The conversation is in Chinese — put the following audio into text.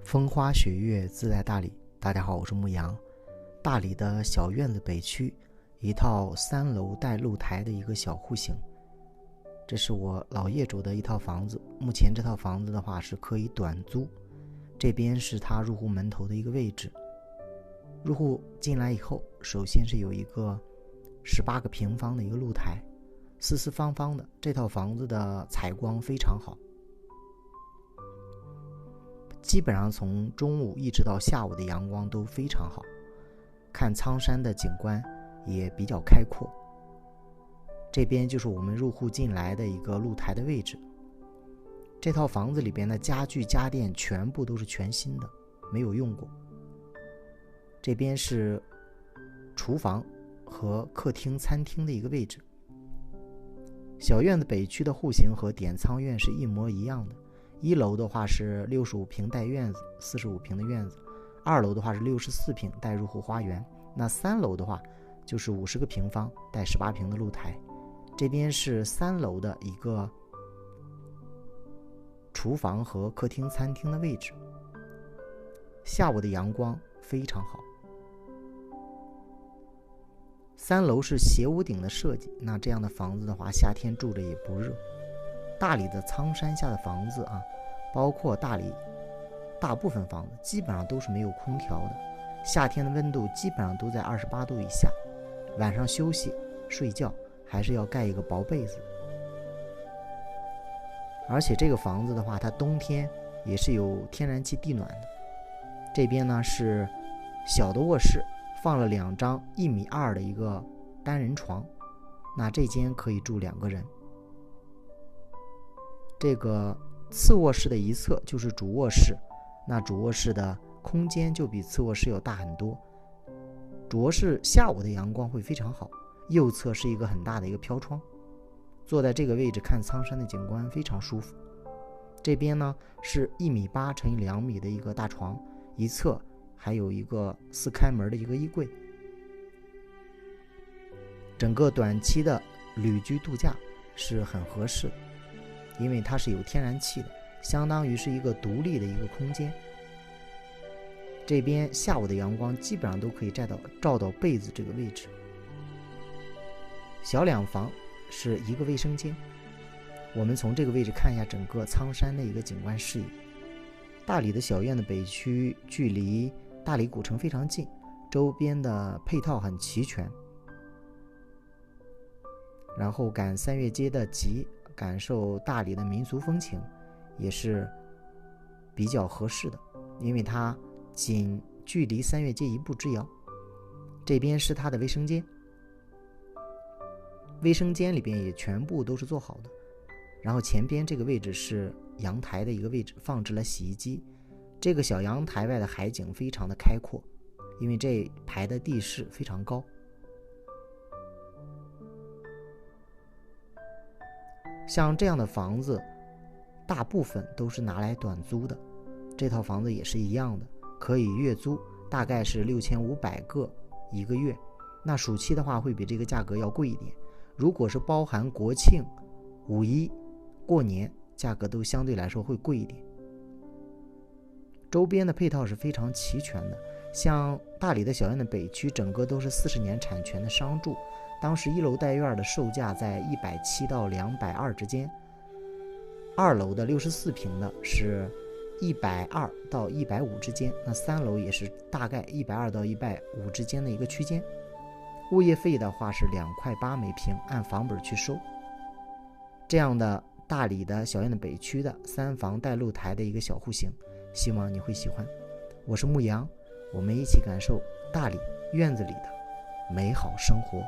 风花雪月自在大理。大家好，我是牧羊。大理的小院子北区，一套3楼带露台的一个小户型。这是我老业主的一套房子，目前这套房子的话是可以短租。这边是它入户门头的一个位置。入户进来以后，首先是有一个18个平方的一个露台，四四方方的。这套房子的采光非常好，基本上从中午一直到下午的阳光都非常好，看苍山的景观也比较开阔。这边就是我们入户进来的一个露台的位置。这套房子里边的家具家电全部都是全新的，没有用过。这边是厨房和客厅餐厅的一个位置。小院子北区的户型和点苍院是一模一样的。1楼的话是65平带院子，45平的院子；2楼的话是64平带入户花园。那3楼的话就是50个平方带18平的露台。这边是3楼的一个厨房和客厅餐厅的位置。下午的阳光非常好。3楼是斜屋顶的设计，那这样的房子的话，夏天住着也不热。大理的苍山下的房子包括大理大部分房子基本上都是没有空调的，夏天的温度基本上都在28度以下，晚上休息睡觉还是要盖一个薄被子。而且这个房子的话，它冬天也是有天然气地暖的。这边呢是小的卧室，放了2张1.2米的一个单人床，那这间可以住2个人。这个次卧室的一侧就是主卧室，那主卧室的空间就比次卧室要大很多。主卧室下午的阳光会非常好，右侧是一个很大的一个飘窗，坐在这个位置看苍山的景观非常舒服。这边呢是1.8米乘以2米的一个大床，一侧还有一个4开门的一个衣柜。整个短期的旅居度假是很合适的，因为它是有天然气的，相当于是一个独立的一个空间。这边下午的阳光基本上都可以照到被子这个位置。小2房是一个卫生间。我们从这个位置看一下整个苍山的一个景观视野。大理的小院的北区距离大理古城非常近，周边的配套很齐全。然后赶3月节的集，感受大理的民俗风情也是比较合适的，因为它仅距离3月节1步之遥。这边是它的卫生间，卫生间里边也全部都是做好的。然后前边这个位置是阳台的一个位置，放置了洗衣机。这个小阳台外的海景非常的开阔，因为这排的地势非常高。像这样的房子大部分都是拿来短租的，这套房子也是一样的，可以月租，大概是6500个一个月。那暑期的话会比这个价格要贵一点，如果是包含国庆、五一、过年，价格都相对来说会贵一点。周边的配套是非常齐全的，像大理的小院的北区整个都是40年产权的商住，当时1楼带院的售价在170到220之间，2楼的64平的是120到150之间，那3楼也是大概120到150之间的一个区间。物业费的话是2.8块每平，按房本去收。这样的大理的小院的北区的3房带露台的一个小户型，希望你会喜欢。我是牧羊，我们一起感受大理院子里的美好生活。